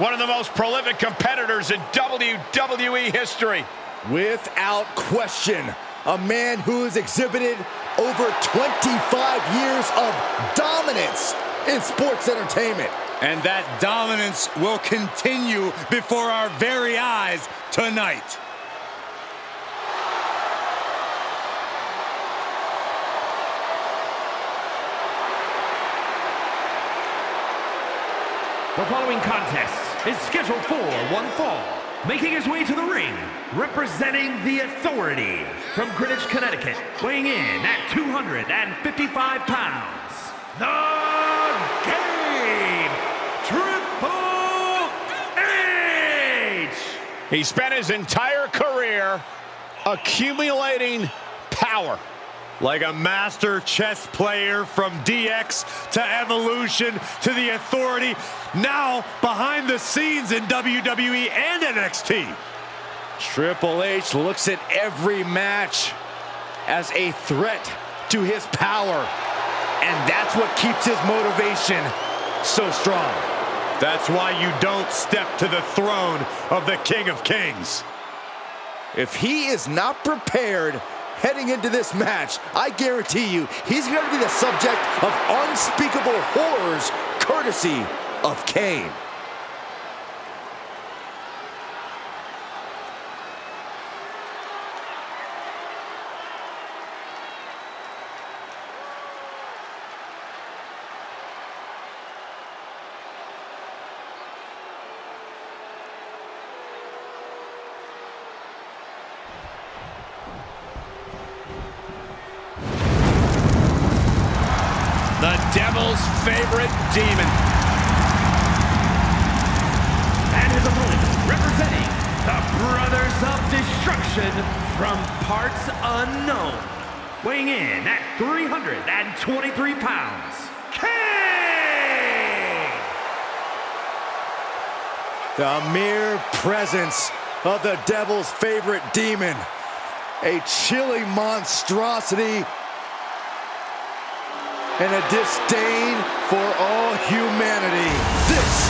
one of the most prolific competitors in WWE history. Without question, a man who has exhibited over 25 years of dominance in sports entertainment. And that dominance will continue before our very eyes tonight. The following contest is scheduled for one fall. Making his way to the ring, representing the Authority from Greenwich, Connecticut, weighing in at 255 pounds, the Game, Triple H! He spent his entire career accumulating power. Like a master chess player from DX to Evolution to the Authority, now behind the scenes in WWE and NXT. Triple H looks at every match as a threat to his power, and that's what keeps his motivation so strong. That's why you don't step to the throne of the King of Kings. If he is not prepared heading into this match, I guarantee you he's going to be the subject of unspeakable horrors courtesy of Kane. The Devil's favorite demon. And his opponent, representing the Brothers of Destruction from parts unknown, weighing in at 323 pounds, Kane! The mere presence of the Devil's favorite demon, a chilling monstrosity and a disdain for all humanity. This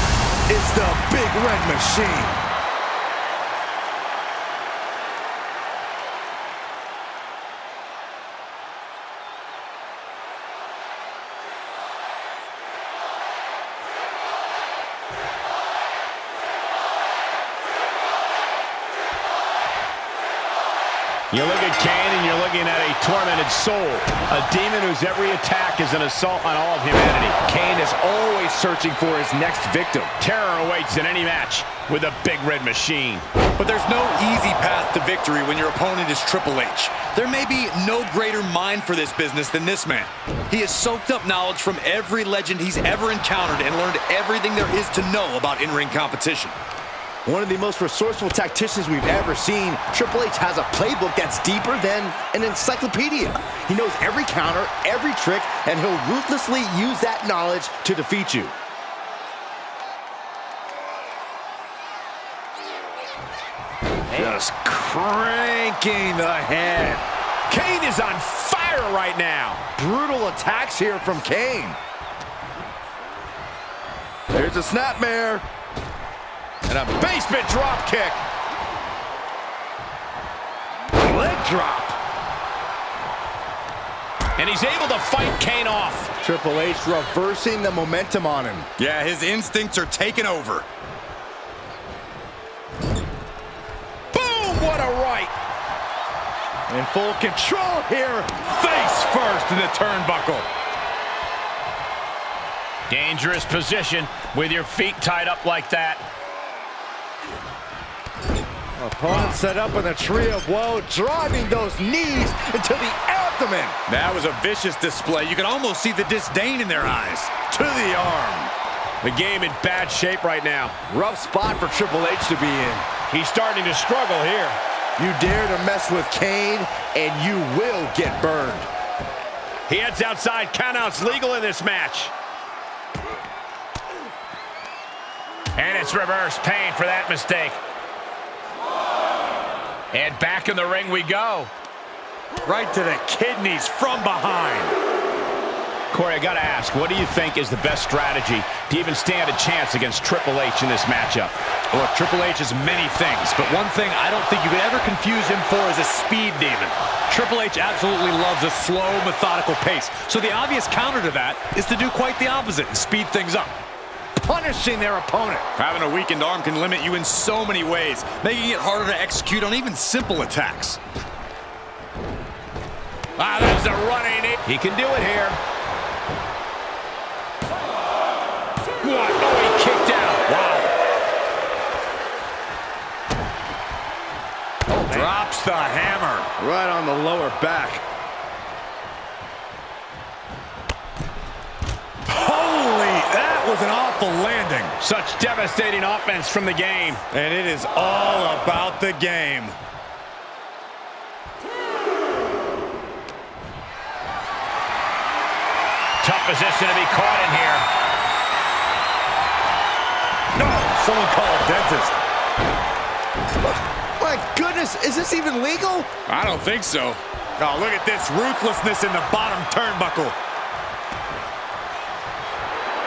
is the Big Red Machine. You look at Kane and you're looking at a tormented soul, a demon whose every attack is an assault on all of humanity. Kane is always searching for his next victim. Terror awaits in any match with a Big Red Machine. But there's no easy path to victory when your opponent is Triple H. There may be no greater mind for this business than this man. He has soaked up knowledge from every legend he's ever encountered and learned everything there is to know about in-ring competition. One of the most resourceful tacticians we've ever seen. Triple H has a playbook that's deeper than an encyclopedia. He knows every counter, every trick, and he'll ruthlessly use that knowledge to defeat you. Just cranking the head. Kane is on fire right now. Brutal attacks here from Kane. There's a snapmare. And a basement drop kick. Leg drop. And he's able to fight Kane off. Triple H reversing the momentum on him. Yeah, his instincts are taking over. Boom, what a right. In full control here. Face first in the turnbuckle. Dangerous position with your feet tied up like that. Opponent set up in the tree of woe, driving those knees into the abdomen. That was a vicious display. You can almost see the disdain in their eyes. To the arm. The game in bad shape right now. Rough spot for Triple H to be in. He's starting to struggle here. You dare to mess with Kane, and you will get burned. He heads outside. Countouts legal in this match. And it's reverse pain for that mistake. And back in the ring we go. Right to the kidneys from behind. Corey, I got to ask, what do you think is the best strategy to even stand a chance against Triple H in this matchup? Look, Triple H is many things, but one thing I don't think you could ever confuse him for is a speed demon. Triple H absolutely loves a slow, methodical pace. So the obvious counter to that is to do quite the opposite and speed things up. Punishing their opponent. Having a weakened arm can limit you in so many ways, making it harder to execute on even simple attacks. Ah, there's a running. He can do it here. What? Oh, he kicked out. Wow. Oh, drops the hammer. Right on the lower back. Holy, that was an awful landing. Such devastating offense from the game. And it is all about the game. Tough position to be caught in here. No, someone call a dentist. My goodness, is this even legal? I don't think so. Oh, look at this ruthlessness in the bottom turnbuckle.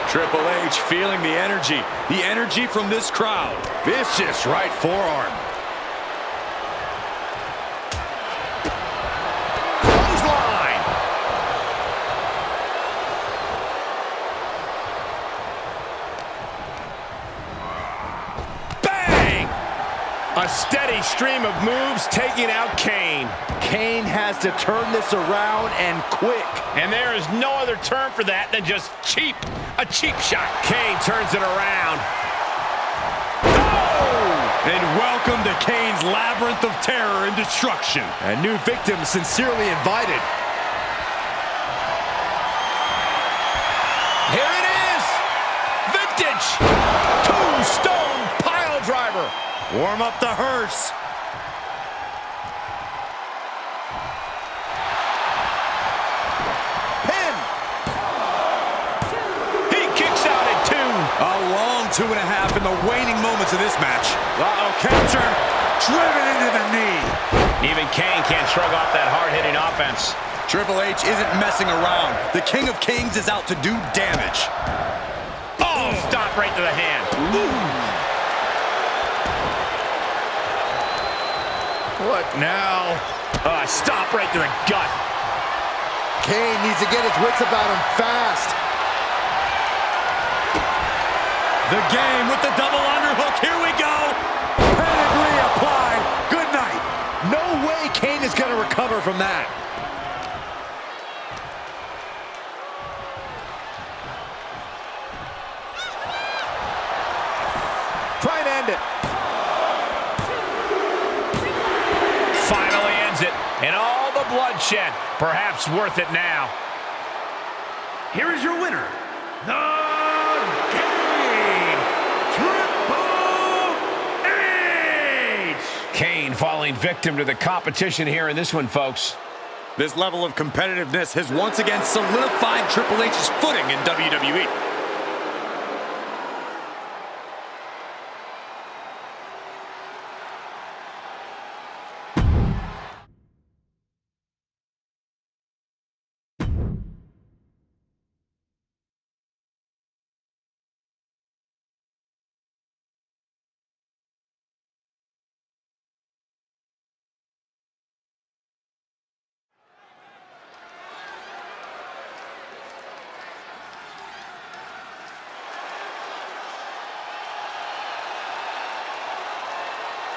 Triple H feeling the energy from this crowd. Vicious right forearm. Clothesline. Bang! A steady stream of moves taking out Kane. Kane has to turn this around and quick. And there is no other term for that than just cheap. A cheap shot. Kane turns it around. Oh! And welcome to Kane's labyrinth of terror and destruction. A new victim sincerely invited. Here it is! Vintage! Tombstone pile driver. Warm up the hearse. Pin. He kicks out at 2. A long 2.5 in the waning moments of this match. Uh-oh, capture. Driven into the knee. Even Kane can't shrug off that hard-hitting offense. Triple H isn't messing around. The King of Kings is out to do damage. Oh, stop right to the hand. What now? Stop right to the gut. Kane needs to get his wits about him fast. The game with the double underhook. Here we go. Pedigree applied. Good night. No way Kane is going to recover from that. Try and end it. Finally ends it. And all the bloodshed. Perhaps worth it now. Here is your winner, the King, Triple H! Kane falling victim to the competition here in this one, folks. This level of competitiveness has once again solidified Triple H's footing in WWE.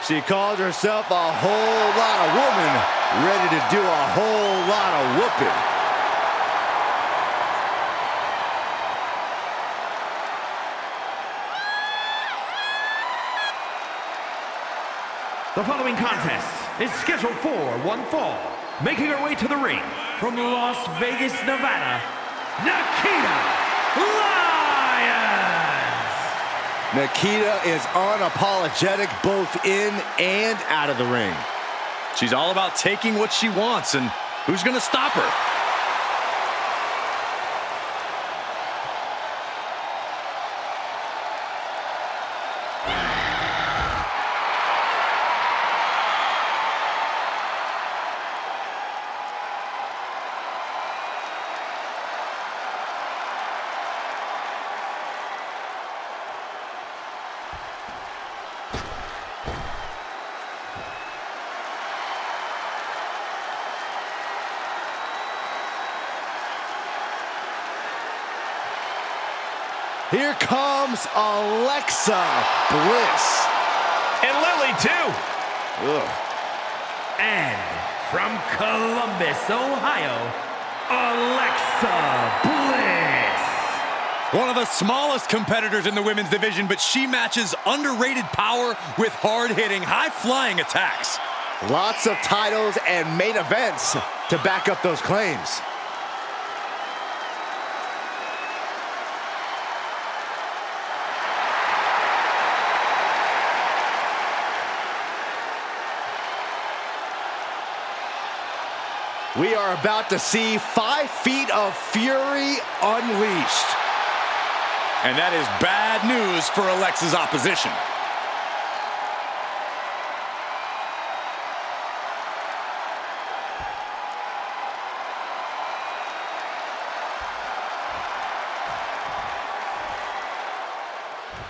She called herself a whole lot of woman, ready to do a whole lot of whooping. The following contest is scheduled for one fall. Making her way to the ring from Las Vegas, Nevada, Nikkita Lyons! Nikkita is unapologetic both in and out of the ring. She's all about taking what she wants, and who's going to stop her? Here comes Alexa Bliss. And Lily, too. Ugh. And from Columbus, Ohio, Alexa Bliss. One of the smallest competitors in the women's division, but she matches underrated power with hard-hitting, high-flying attacks. Lots of titles and main events to back up those claims. We are about to see 5 feet of fury unleashed. And that is bad news for Alexa's opposition.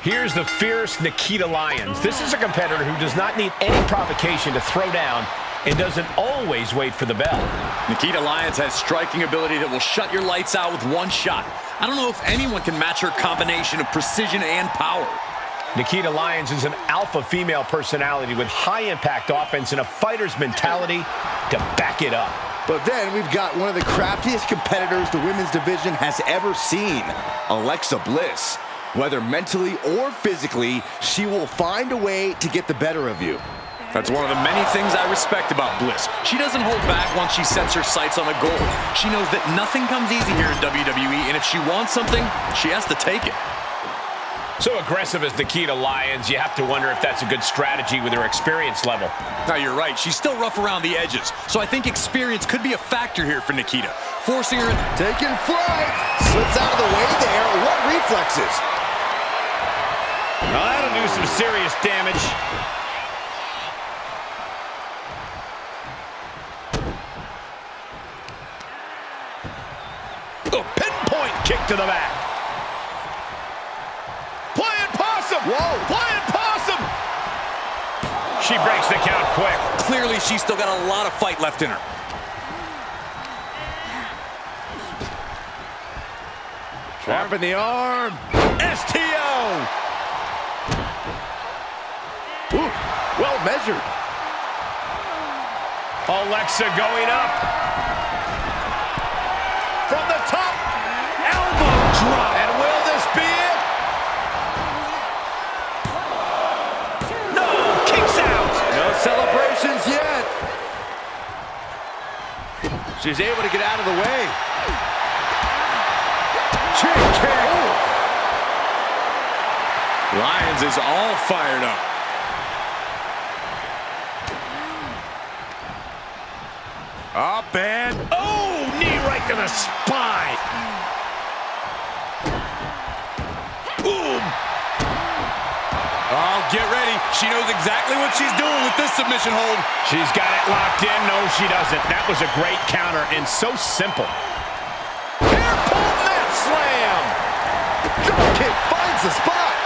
Here's the fierce Nikita Lyons. This is a competitor who does not need any provocation to throw down and doesn't always wait for the bell. Nikita Lyons has striking ability that will shut your lights out with one shot. I don't know if anyone can match her combination of precision and power. Nikita Lyons is an alpha female personality with high-impact offense and a fighter's mentality to back it up. But then we've got one of the craftiest competitors the women's division has ever seen, Alexa Bliss. Whether mentally or physically, she will find a way to get the better of you. That's one of the many things I respect about Bliss. She doesn't hold back once she sets her sights on a goal. She knows that nothing comes easy here in WWE, and if she wants something, she has to take it. So aggressive as Nikita Lyons, you have to wonder if that's a good strategy with her experience level. Now, you're right. She's still rough around the edges, so I think experience could be a factor here for Nikita. Forcing her... Taking flight! Slips out of the way there. What reflexes? Now that'll do some serious damage. A pinpoint kick to the back. Playing possum! Whoa! Playing possum! She breaks the count quick. Clearly, she's still got a lot of fight left in her. Trap in the arm. STO! Ooh, well measured. Alexa going up. From the top. Elbow drop. And will this be it? No, kicks out. No celebrations yet. She's able to get out of the way. Cheap kick. Lyons is all fired up. Up and, oh, knee right to the spine. Boom. Oh, get ready. She knows exactly what she's doing with this submission hold. She's got it locked in. No, she doesn't. That was a great counter and so simple. Hairpole mat slam. Drop kick finds the spot.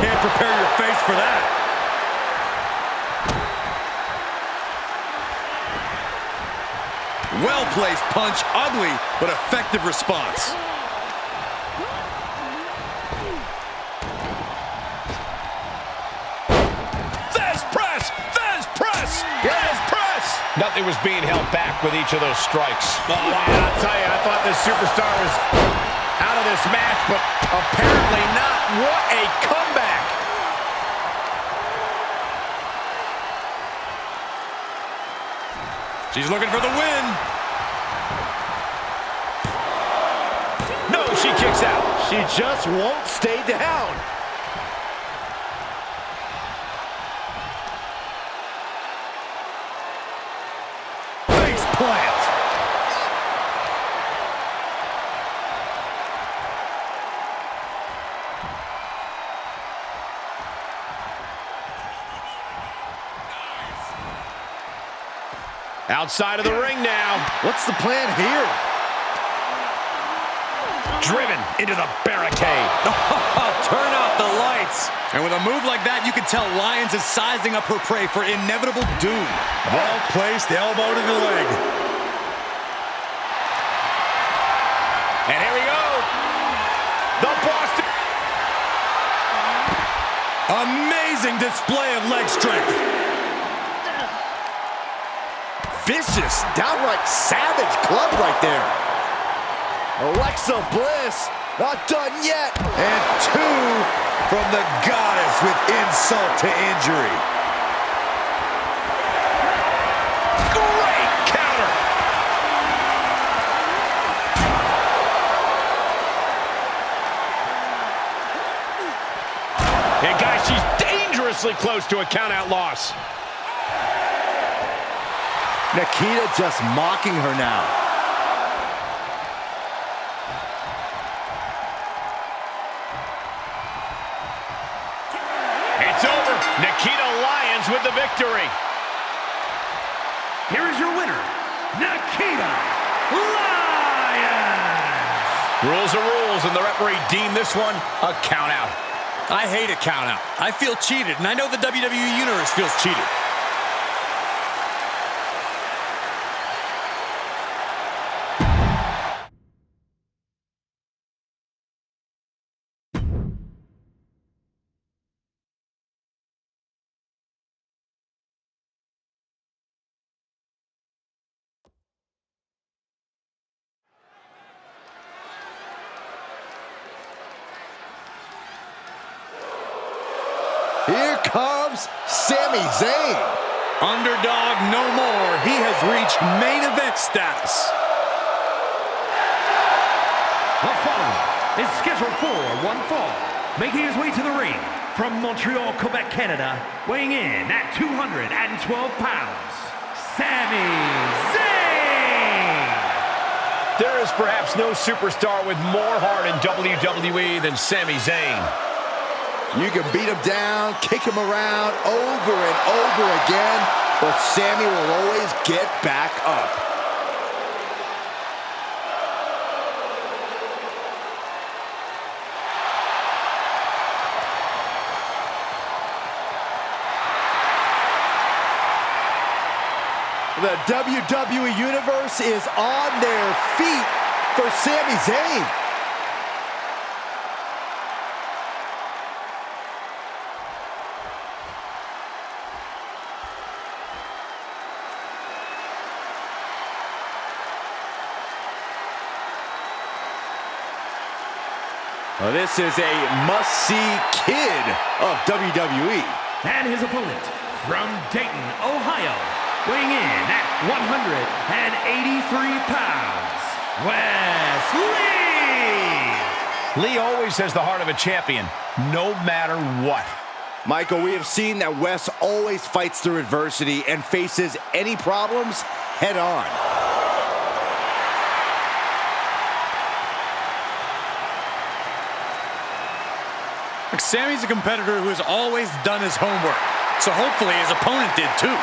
Can't prepare your face for that. Well-placed punch, ugly, but effective response. Thesz press! Thesz press! Thesz press! Nothing was being held back with each of those strikes. Oh, man, I'll tell you, I thought this superstar was out of this match, but apparently not. What a comeback! She's looking for the win. No, she kicks out. She just won't stay down. Face plant. Outside of the ring now. What's the plan here? Driven into the barricade. Turn out the lights. And with a move like that, you can tell Lyons is sizing up her prey for inevitable doom. Well-placed elbow to the leg. And here we go. The Boston. Amazing display of leg strength. Vicious, downright savage club right there. Alexa Bliss, not done yet. And 2 from the goddess with insult to injury. Great counter. And guys, she's dangerously close to a count-out loss. Nikita just mocking her now. It's over. Nikita Lyons with the victory. Here is your winner, Nikita Lyons. Rules are rules, and the referee deemed this one a count-out. I hate a count-out. I feel cheated, and I know the WWE Universe feels cheated. Here comes Sami Zayn. Underdog no more. He has reached main event status. The following is scheduled for one fall, making his way to the ring from Montreal, Quebec, Canada, weighing in at 212 pounds, Sami Zayn. There is perhaps no superstar with more heart in WWE than Sami Zayn. You can beat him down, kick him around over and over again, but Sami will always get back up. The WWE Universe is on their feet for Sami Zayn. Well, this is a must-see kid of WWE. And his opponent from Dayton, Ohio, weighing in at 183 pounds, Wes Lee. Lee always has the heart of a champion, no matter what. Michael, we have seen that Wes always fights through adversity and faces any problems head on. Sami's a competitor who has always done his homework, so hopefully his opponent did too.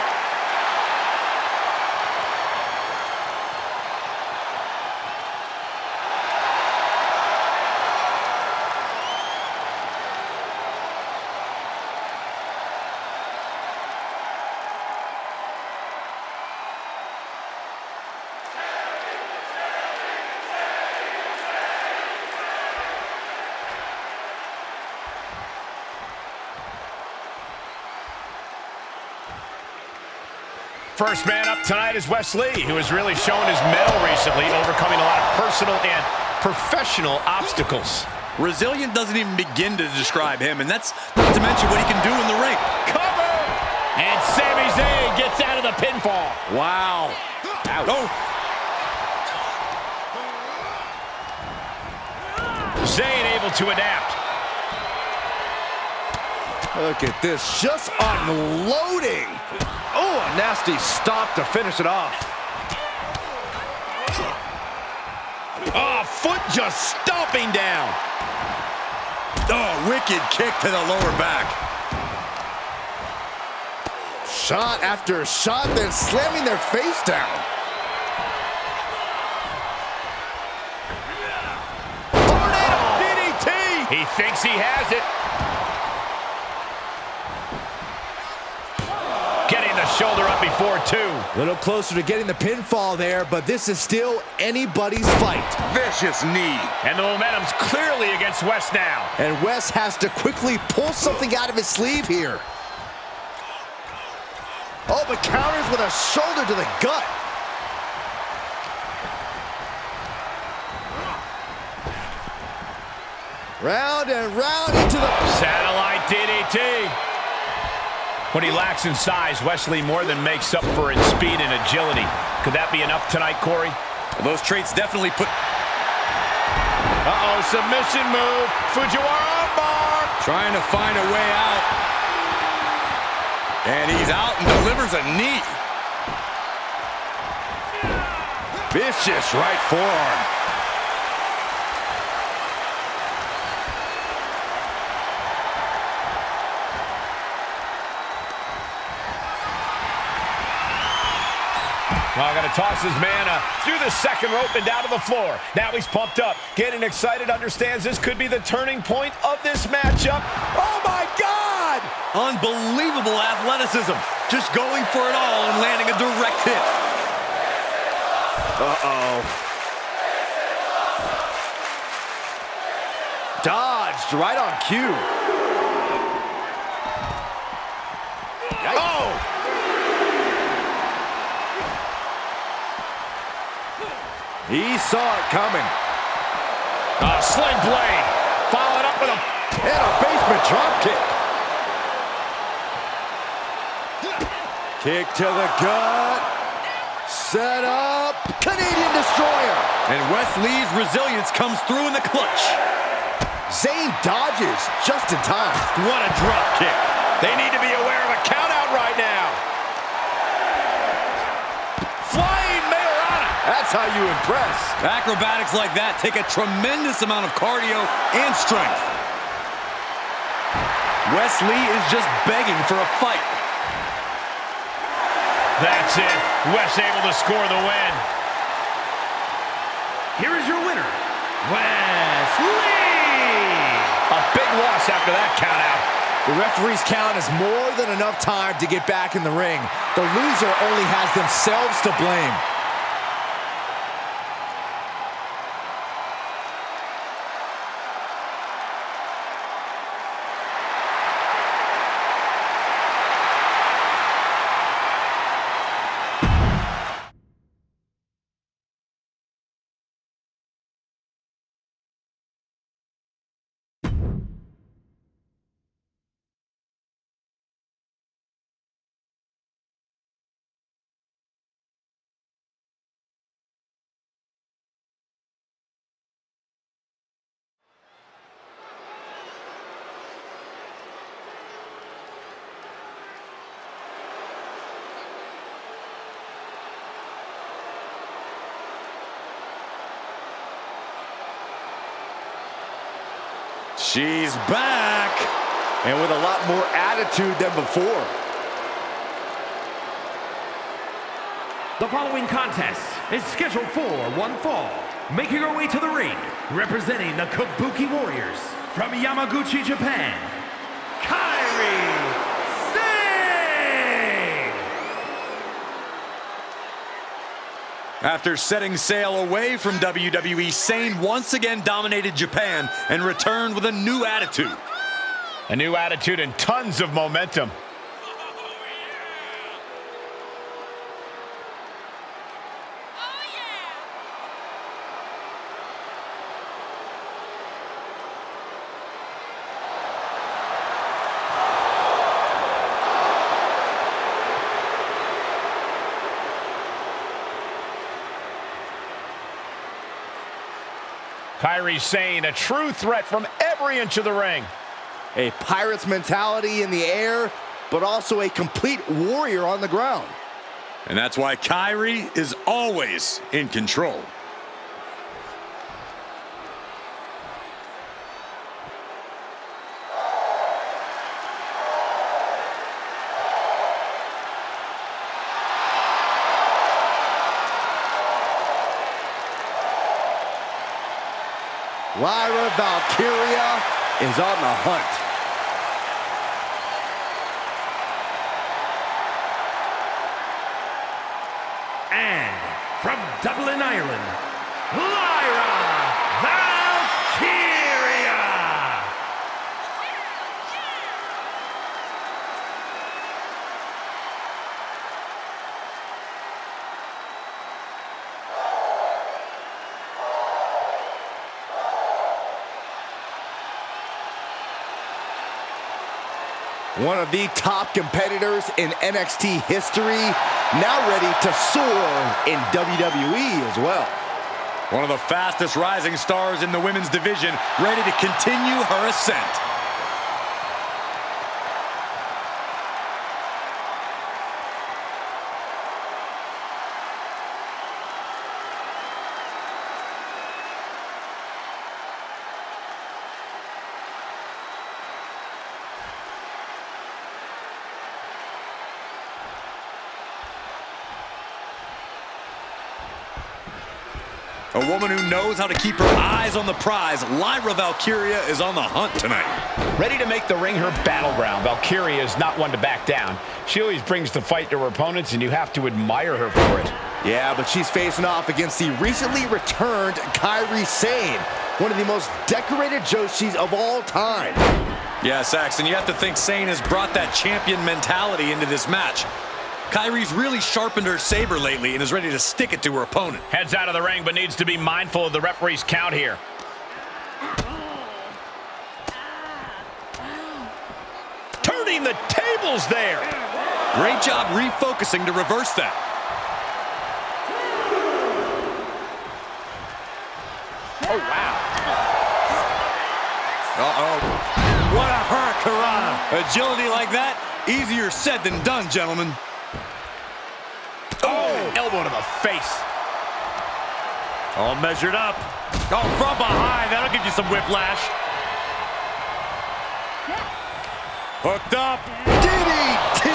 First man up tonight is Wes Lee, who has really shown his mettle recently, overcoming a lot of personal and professional obstacles. Resilient doesn't even begin to describe him, and that's not to mention what he can do in the ring. Cover! And Sami Zayn gets out of the pinfall. Wow. Ouch. Oh. Zayn able to adapt. Look at this, just unloading. Oh, a nasty stop to finish it off. Oh, foot just stomping down. Oh, wicked kick to the lower back. Shot after shot, then slamming their face down. Tornado DDT. He thinks he has it. Getting the shoulder up before, too. A little closer to getting the pinfall there, but this is still anybody's fight. Vicious knee. And the momentum's clearly against Wes now. And Wes has to quickly pull something out of his sleeve here. Oh, but counters with a shoulder to the gut. Round and round into the... Satellite DDT. When he lacks in size, Wesley more than makes up for in speed and agility. Could that be enough tonight, Corey? Well, those traits definitely put... Uh-oh, submission move. Fujiwara armbar. Trying to find a way out. And he's out and delivers a knee. Vicious right forearm. Well, going to toss his man through the second rope and down to the floor. Now he's pumped up, getting excited, understands this could be the turning point of this matchup. Oh, my God! Unbelievable athleticism. Just going for it all and landing a direct hit. Uh-oh. Dodged right on cue. Oh! He saw it coming. Sling blade. Followed up with a... And a basement drop kick. Kick to the gut. Set up. Canadian Destroyer. And Wes Lee's resilience comes through in the clutch. Zayn dodges just in time. What a drop kick. They need to be aware of a count out right now. Flying Mayorana. That's how you impress. Acrobatics like that take a tremendous amount of cardio and strength. Wes Lee is just begging for a fight. That's it. Wes able to score the win. Here is your winner, Wes Lee. A big loss after that count out. The referee's count is more than enough time to get back in the ring. The loser only has themselves to blame. She's back. And with a lot more attitude than before. The following contest is scheduled for one fall. Making her way to the ring, representing the Kabuki Warriors from Yamaguchi, Japan, Kairi Sane! After setting sail away from WWE, Sane once again dominated Japan and returned with a new attitude. A new attitude and tons of momentum. Kairi Sane, a true threat from every inch of the ring. A pirate's mentality in the air, but also a complete warrior on the ground. And that's why Kairi is always in control. Lyra Valkyria is on the hunt. 。from Dublin, Ireland, Lyra Valkyria! One of the top competitors in NXT history, now ready to soar in WWE as well. One of the fastest rising stars in the women's division, ready to continue her ascent. A woman who knows how to keep her eyes on the prize, Lyra Valkyria is on the hunt tonight. Ready to make the ring her battleground, Valkyria is not one to back down. She always brings the fight to her opponents, and you have to admire her for it. Yeah, but she's facing off against the recently returned Kairi Sane, one of the most decorated Joshis of all time. Yeah, Saxton, you have to think Sane has brought that champion mentality into this match. Kairi's really sharpened her saber lately and is ready to stick it to her opponent. Heads out of the ring, but needs to be mindful of the referee's count here. Turning the tables there. Great job refocusing to reverse that. Oh, wow. Uh-oh. What a hurricanrana. Agility like that, easier said than done, gentlemen. Oh, elbow to the face. All measured up. Oh, from behind. That'll give you some whiplash. Hooked up. DDT!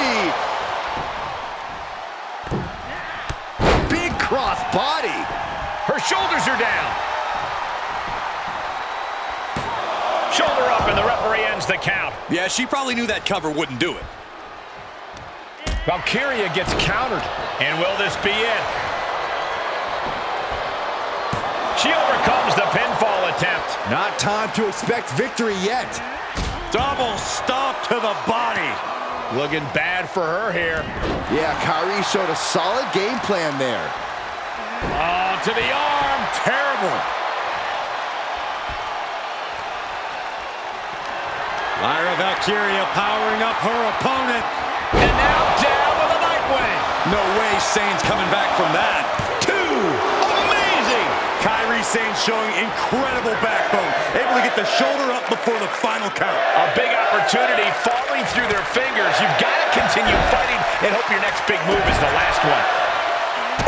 Big cross body. Her shoulders are down. Shoulder up, and the referee ends the count. Yeah, she probably knew that cover wouldn't do it. Valkyria gets countered. And will this be it? She overcomes the pinfall attempt. Not time to expect victory yet. Double stomp to the body. Looking bad for her here. Yeah, Kairi showed a solid game plan there. Oh, to the arm. Terrible. Lyra Valkyria powering up her opponent. And now down with a nightwing. No way Sane's coming back from that. Two. Amazing. Kairi Sane showing incredible backbone. Able to get the shoulder up before the final count. A big opportunity falling through their fingers. You've got to continue fighting and hope your next big move is the last one.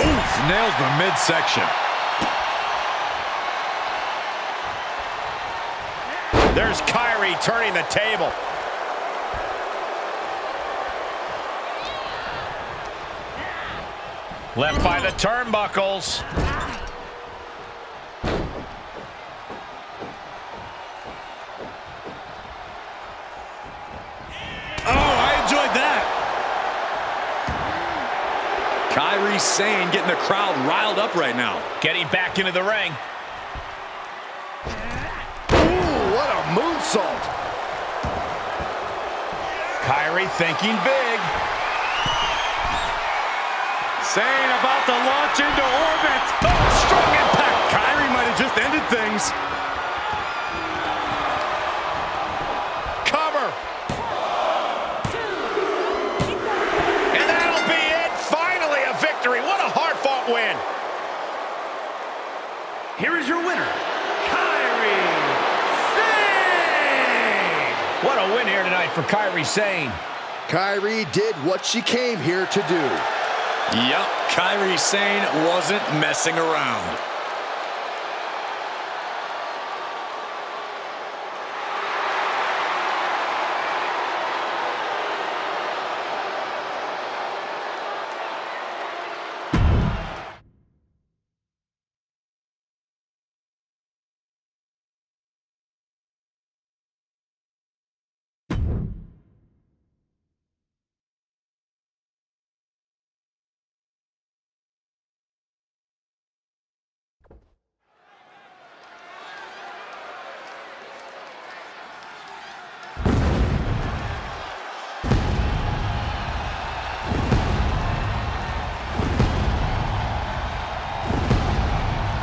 Oof, nails the midsection. There's Kairi turning the table. Left by the turnbuckles. Oh, I enjoyed that. Kairi Sane getting the crowd riled up right now. Getting back into the ring. Ooh, what a moonsault. Kairi thinking big. Sane about to launch into orbit. Oh, strong impact. Kairi might have just ended things. Cover. And that'll be it. Finally a victory. What a hard-fought win. Here is your winner, Kairi Sane! What a win here tonight for Kairi Sane. Kairi did what she came here to do. Yup, Kairi Sane wasn't messing around.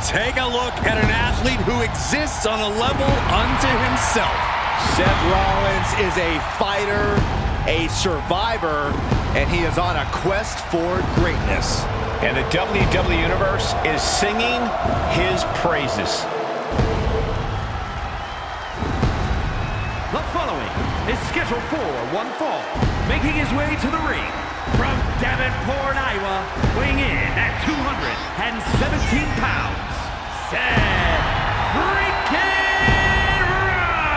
take a look at an athlete who exists on a level unto himself. Seth Rollins is a fighter, a survivor, and he is on a quest for greatness. And the WWE Universe is singing his praises. The following is scheduled for one fall, making his way to the ring from Davenport, Iowa, weighing in at 217 pounds, Seth freaking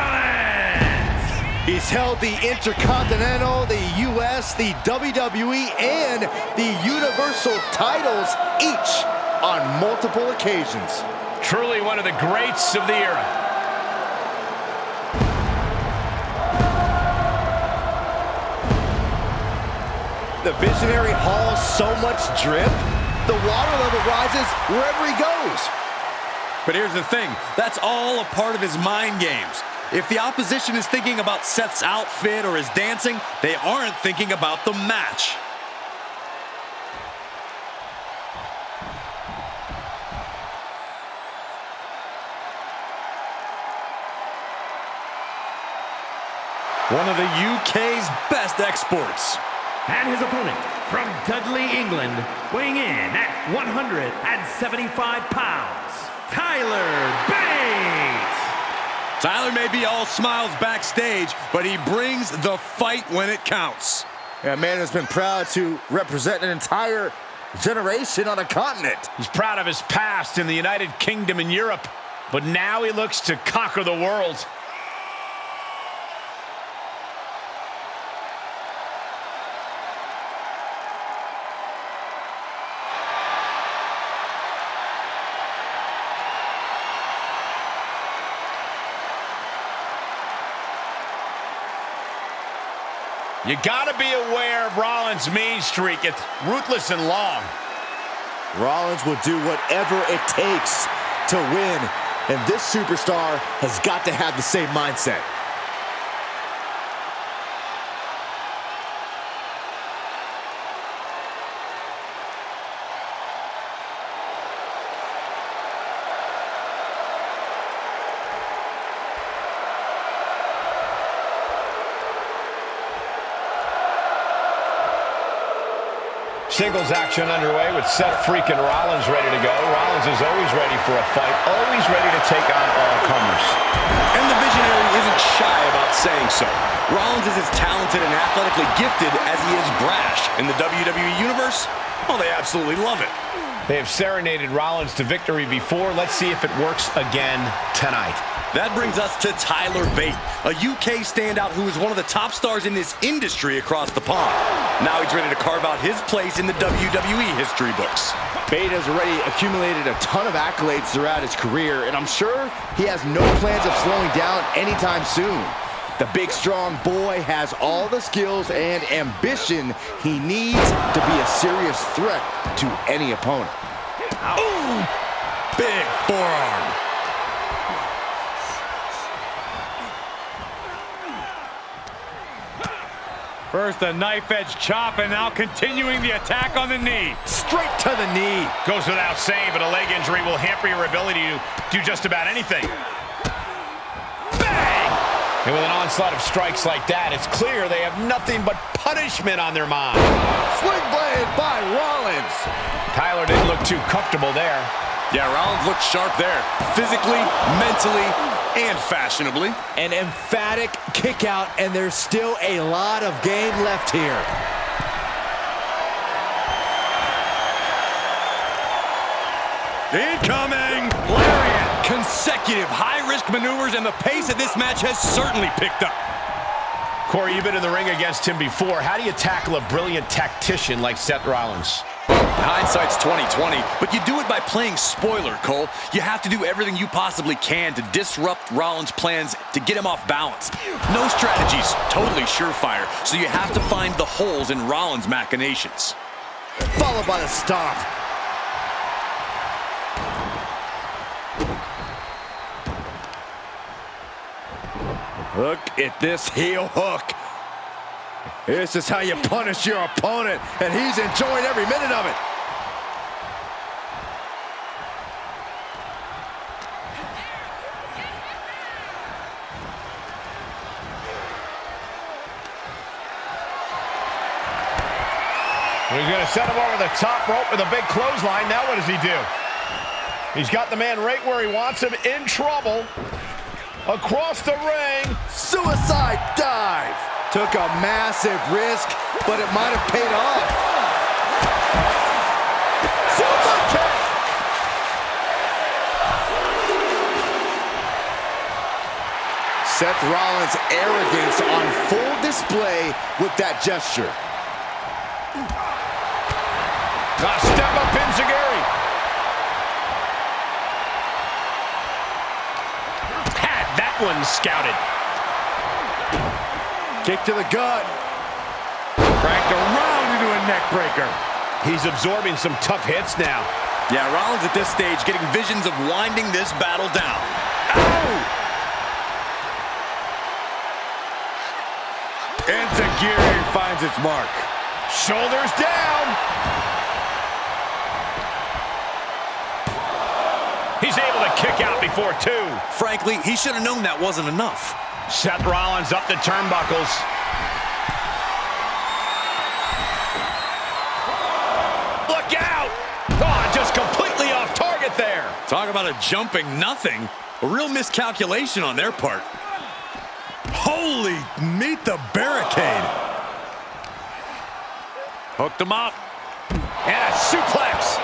Rollins! He's held the Intercontinental, the US, the WWE, and the Universal titles, each on multiple occasions. Truly one of the greats of the era. The visionary hauls so much drip, the water level rises wherever he goes. But here's the thing, that's all a part of his mind games. If the opposition is thinking about Seth's outfit or his dancing, they aren't thinking about the match. One of the UK's best exports. And his opponent from Dudley, England, weighing in at 175 pounds, Tyler Bate! Tyler may be all smiles backstage, but he brings the fight when it counts. Yeah, man has been proud to represent an entire generation on a continent. He's proud of his past in the United Kingdom and Europe, but now he looks to conquer the world. You gotta be aware of Rollins' mean streak. It's ruthless and long. Rollins will do whatever it takes to win, and this superstar has got to have the same mindset. Singles action underway with Seth freaking Rollins ready to go. Rollins is always ready for a fight, always ready to take on all comers. And the visionary isn't shy about saying so. Rollins is as talented and athletically gifted as he is brash. In the WWE Universe, well, they absolutely love it. They have serenaded Rollins to victory before. Let's see if it works again tonight. That brings us to Tyler Bate, a UK standout who is one of the top stars in this industry across the pond. Now he's ready to carve out his place in the WWE history books. Bate has already accumulated a ton of accolades throughout his career, and I'm sure he has no plans of slowing down anytime soon. The big, strong boy has all the skills and ambition he needs to be a serious threat to any opponent. Ooh, big forearm. First a knife-edge chop, and now continuing the attack on the knee. Straight to the knee. Goes without saying, but a leg injury will hamper your ability to do just about anything. Bang! And with an onslaught of strikes like that, it's clear they have nothing but punishment on their mind. Swing blade by Rollins. Tyler didn't look too comfortable there. Yeah, Rollins looked sharp there. Physically, mentally, and fashionably. An emphatic kick out, and there's still a lot of game left here. Incoming! Lariat! Consecutive high-risk maneuvers, and the pace of this match has certainly picked up. Corey, you've been in the ring against him before. How do you tackle a brilliant tactician like Seth Rollins? Hindsight's 20/20, but you do it by playing spoiler, Cole. You have to do everything you possibly can to disrupt Rollins' plans to get him off balance. No strategy's totally surefire, so you have to find the holes in Rollins' machinations. Followed by the stomp. Look at this heel hook. This is how you punish your opponent, and he's enjoying every minute of it. He's going to set him over the top rope with a big clothesline. Now what does he do? He's got the man right where he wants him, in trouble. Across the ring. Suicide dive. Took a massive risk, but it might have paid off. Super kick. Seth Rollins' arrogance on full display with that gesture. Step up Enziguri. Had that one scouted. Kick to the gut. Cranked around into a neck breaker. He's absorbing some tough hits now. Yeah, Rollins at this stage getting visions of winding this battle down. Ow! Enziguri finds its mark. Shoulders down. He's able to kick out before two. Frankly, he should have known that wasn't enough. Seth Rollins up the turnbuckles. Look out! Oh, just completely off target there. Talk about a jumping nothing. A real miscalculation on their part. Holy, meet the barricade. Hooked him up. And a suplex.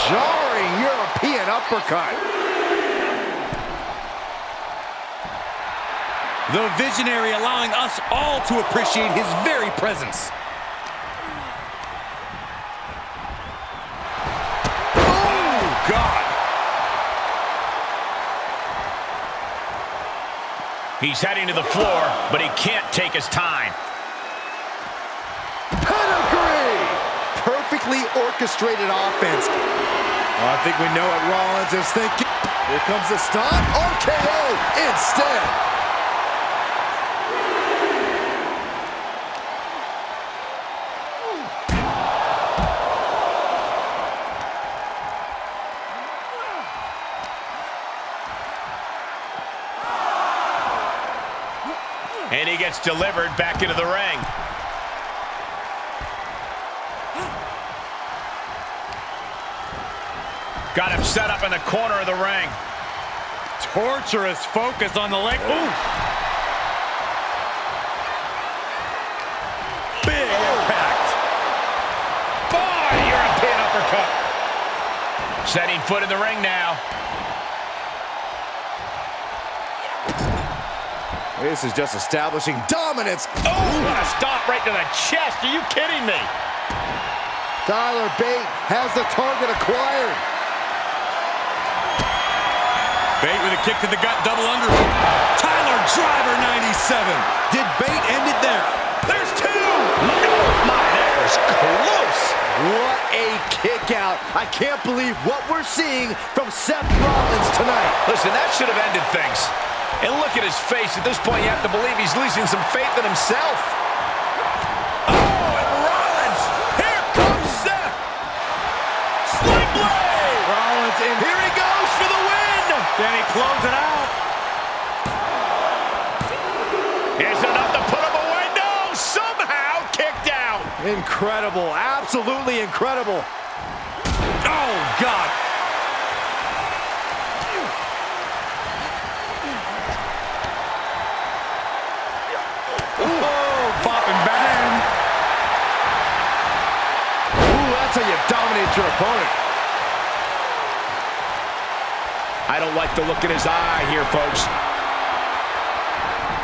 Jarring European uppercut. The Visionary allowing us all to appreciate his very presence. Oh, God. He's heading to the floor, but he can't take his time. Pedigree! Perfectly orchestrated offense. Well, I think we know what Rollins is thinking. Here comes the stop. RKO instead. And he gets delivered back into the ring. Got him set up in the corner of the ring. Torturous focus on the leg. Ooh. Big impact. European uppercut. Setting foot in the ring now. This is just establishing dominance. Oh, what a stomp right to the chest. Are you kidding me? Tyler Bate has the target acquired. Bate with a kick to the gut, double underhook. Tyler Driver 97. Did Bate end it there? There's two. Oh, my, that was close. What a kick out. I can't believe what we're seeing from Seth Rollins tonight. Listen, that should have ended things. And look at his face. At this point, you have to believe he's losing some faith in himself. Oh, and Rollins. Here comes Seth. Sling blade. Rollins in. Here he goes for the win. Can he close it out? Is it enough to put him away? No, somehow kicked out. Incredible. Absolutely incredible. Oh, God. Bopping bang. Ooh, that's how you dominate your opponent. I don't like the look in his eye here, folks.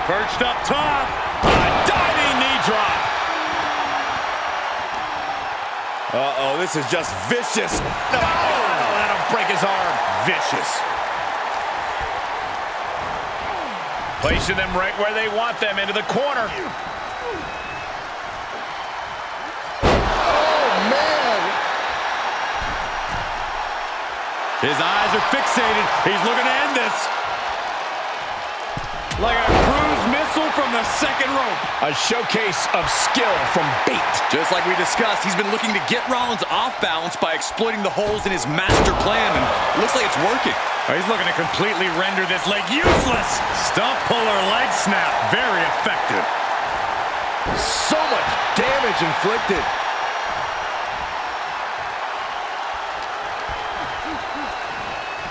Perched up top. A diving knee drop. Uh-oh, this is just vicious. No, that'll break his arm. Vicious. Placing them right where they want them, into the corner. Oh, man. His eyes are fixated. He's looking to end this. Like a cruise missile from the second rope. A showcase of skill from Bate. Just like we discussed, he's been looking to get Rollins off balance by exploiting the holes in his master plan, and it looks like it's working. He's looking to completely render this leg useless. Stump puller leg snap. Very effective. So much damage inflicted.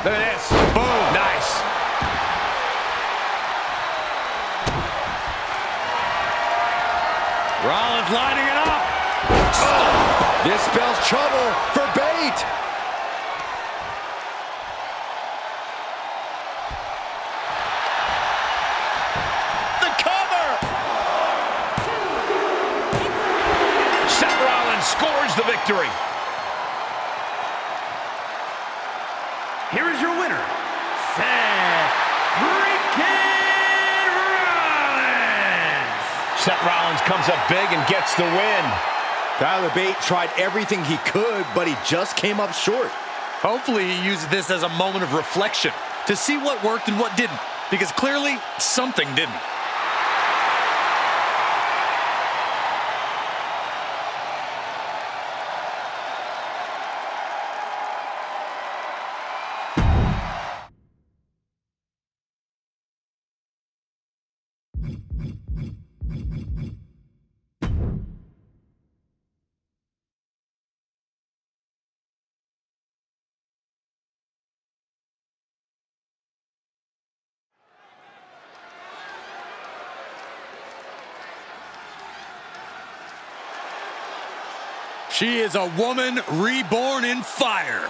Look at this. Boom. Nice. Rollins lining it up. Oh, this spells trouble for Bate. The cover. Seth Rollins scores the victory. Here is your winner, Seth freaking Rollins. Seth Rollins comes up big and gets the win. Tyler Bate tried everything he could, but he just came up short. Hopefully he used this as a moment of reflection to see what worked and what didn't, because clearly something didn't. She is a woman reborn in fire.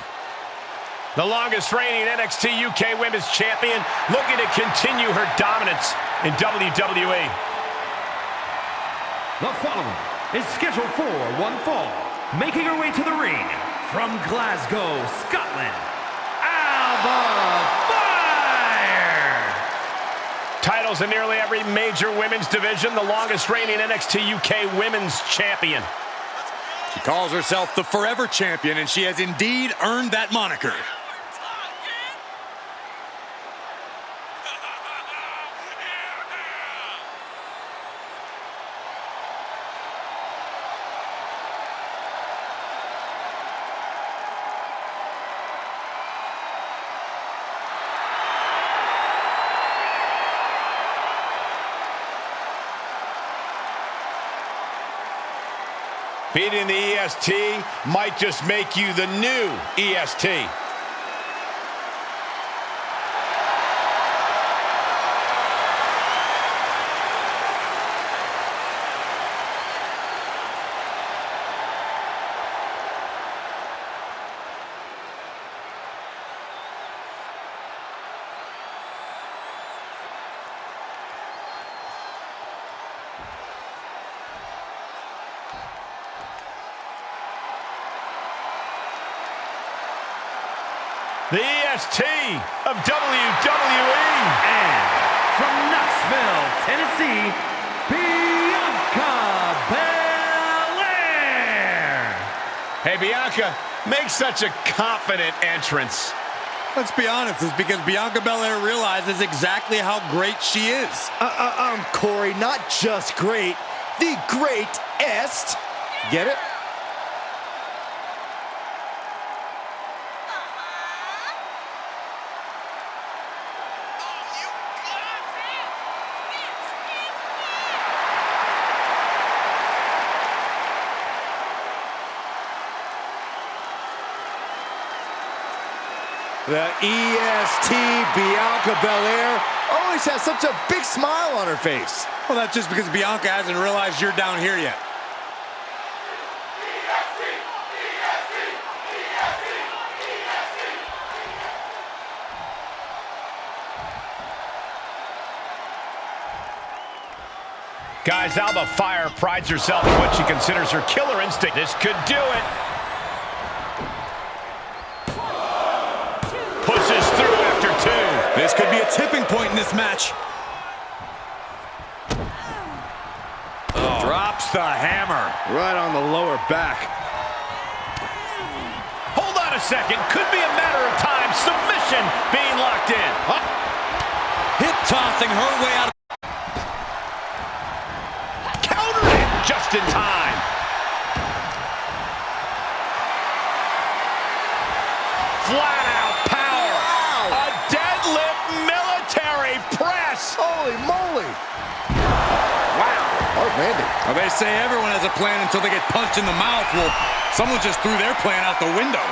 The longest reigning NXT UK Women's Champion looking to continue her dominance in WWE. The following is scheduled for one fall, making her way to the ring from Glasgow, Scotland, Alba Fire! Titles in nearly every major women's division, the longest reigning NXT UK Women's Champion. She calls herself the Forever Champion, and she has indeed earned that moniker. Beating the EST might just make you the new EST. The EST of WWE. And from Knoxville, Tennessee, Bianca Belair. Hey, Bianca, make such a confident entrance. Let's be honest, it's because Bianca Belair realizes exactly how great she is. Corey, not just great, the greatest. Get it? The EST Bianca Belair always has such a big smile on her face. Well, that's just because Bianca hasn't realized you're down here yet. Guys, Alba Fire prides herself in what she considers her killer instinct. This could do it. Pushes through after two. This could be a tipping point in this match. Drops the hammer. Right on the lower back. Hold on a second. Could be a matter of time. Submission being locked in. Hip tossing her way out of... Countered it just in time. Flat out power. Wow. A deadlift military press. Holy moly. Wow. Our landing. Well, they say everyone has a plan until they get punched in the mouth. Well, someone just threw their plan out the window.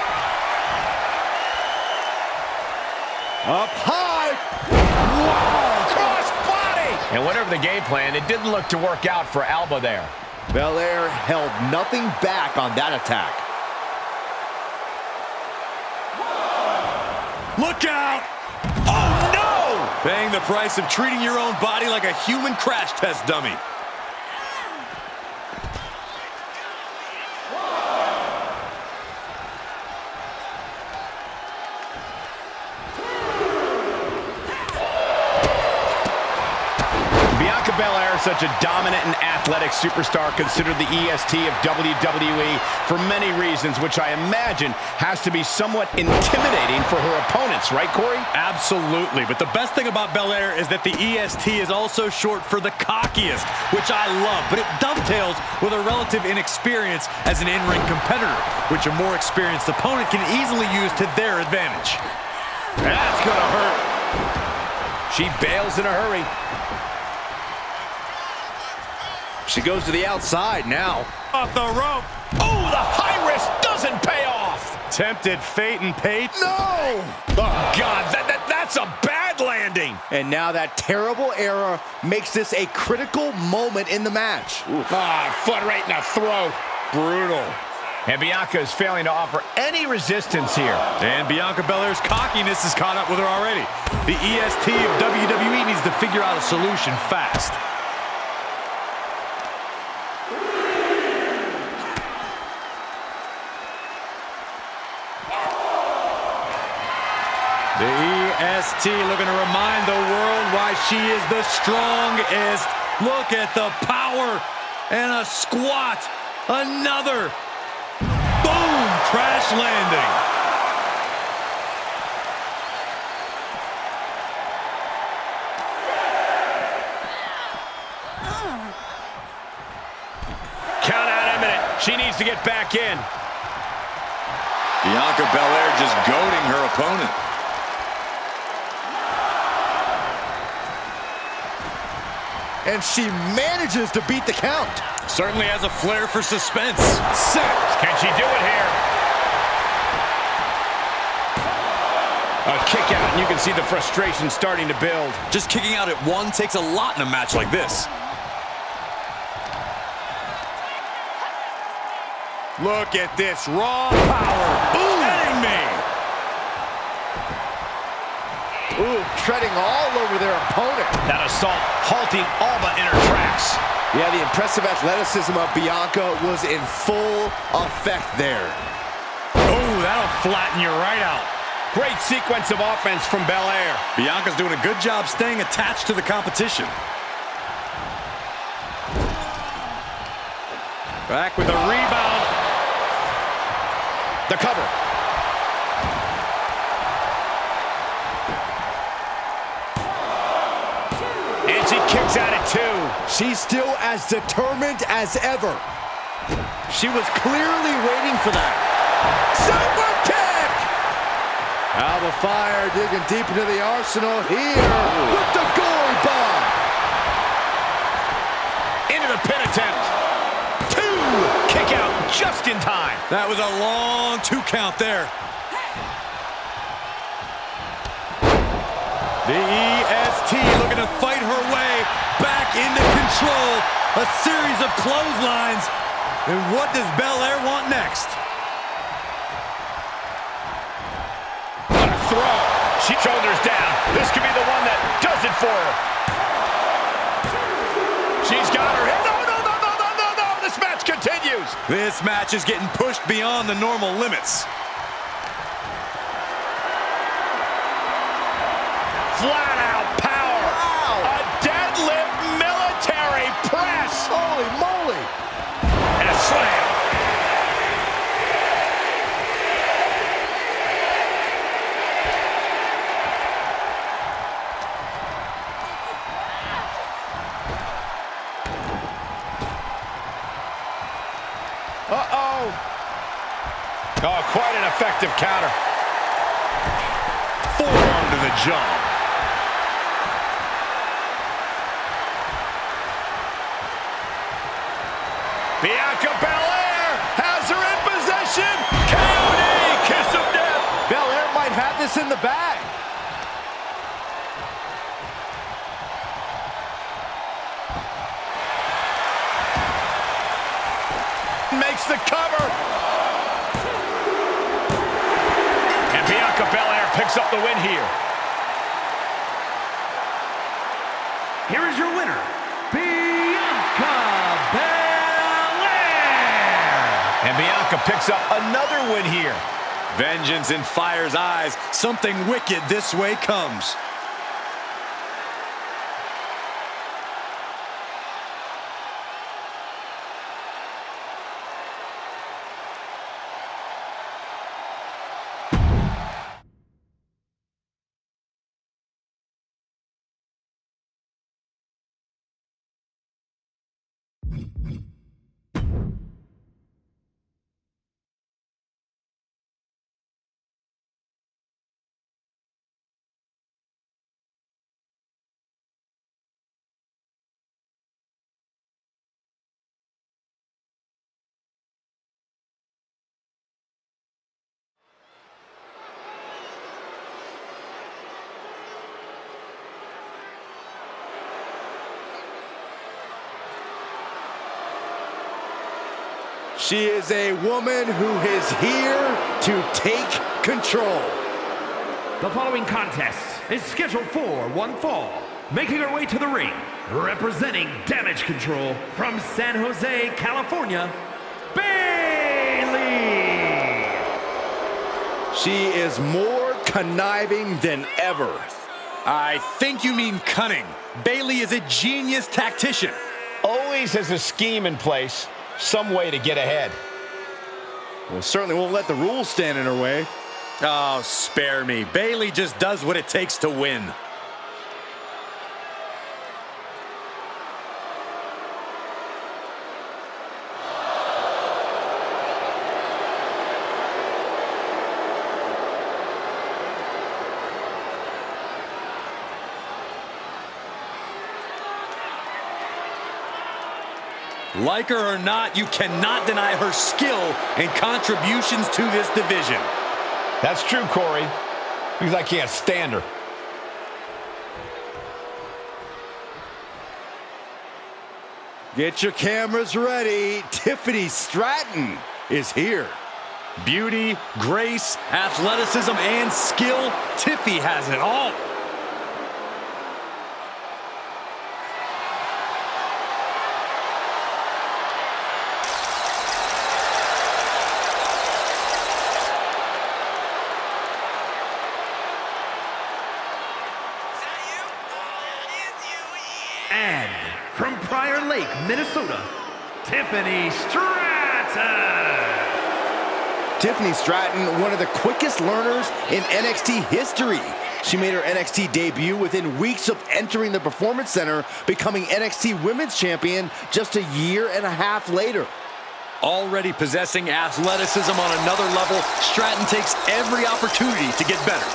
Up high. Wow. Cross body! And whatever the game plan, it didn't look to work out for Alba there. Belair held nothing back on that attack. Look out! Oh, no! Paying the price of treating your own body like a human crash test dummy. Bianca Belair, such a dominant and athletic superstar, considered the EST of WWE for many reasons, which I imagine has to be somewhat intimidating for her opponents, right, Corey? Absolutely, but the best thing about Belair is that the EST is also short for the cockiest, which I love, but it dovetails with her relative inexperience as an in-ring competitor, which a more experienced opponent can easily use to their advantage. That's gonna hurt. She bails in a hurry. She goes to the outside now. Off the rope. Oh, the high risk doesn't pay off. Tempted fate and Pate. No! Oh, God, that's a bad landing. And now that terrible error makes this a critical moment in the match. Foot right in the throat. Brutal. And Bianca is failing to offer any resistance here. And Bianca Belair's cockiness has caught up with her already. The EST of WWE needs to figure out a solution fast. The EST looking to remind the world why she is the strongest. Look at the power and a squat. Another. Boom! Crash landing. Count out imminent. She needs to get back in. Bianca Belair just goading her opponent. And she manages to beat the count. Certainly has a flair for suspense. Six. Can she do it here? A kick out, and you can see the frustration starting to build. Just kicking out at one takes a lot in a match like this. Look at this raw power. Ooh, kidding me. Ooh, treading all over their opponent. That assault halting Alba in her tracks. Yeah, the impressive athleticism of Bianca was in full effect there. Oh, that'll flatten you right out. Great sequence of offense from Belair. Bianca's doing a good job staying attached to the competition. Back with a rebound. The cover. And she kicks out at two. She's still as determined as ever. She was clearly waiting for that. Super kick! Alba Fire digging deep into the arsenal here with the gory bomb. Into the pin attempt. Two. Kick out just in time. That was a long 2 count there. The EST looking to fight her way back into control. A series of clotheslines. And what does Belair want next? What a throw. She shoulders down. This could be the one that does it for her. She's got her. No. This match continues. This match is getting pushed beyond the normal limits. Flat out power. Wow. A deadlift military press. Holy moly. And a slam. Uh-oh. Oh, quite an effective counter. Forearm to the jaw. Bianca Belair has her in position. KOD, kiss of death. Belair might have this in the bag. Makes the cover. And Bianca Belair picks up the win here. Here is your winner, Bianca Belair. And Bianca picks up another win here. Vengeance in Fire's eyes. Something wicked this way comes. She is a woman who is here to take control. The following contest is scheduled for one fall. Making her way to the ring, representing Damage Control from San Jose, California, Bayley. She is more conniving than ever. I think you mean cunning. Bayley is a genius tactician. Always has a scheme in place, some way to get ahead. Well, certainly won't let the rules stand in her way. Oh, spare me. Bayley just does what it takes to win. Like her or not, you cannot deny her skill and contributions to this division. That's true, Corey, because I can't stand her. Get your cameras ready. Tiffany Stratton is here. Beauty, grace, athleticism, and skill. Tiffy has it all. And from Prior Lake, Minnesota, Tiffany Stratton. Tiffany Stratton, one of the quickest learners in NXT history. She made her NXT debut within weeks of entering the Performance Center, becoming NXT Women's Champion just a year and a half later. Already possessing athleticism on another level, Stratton takes every opportunity to get better.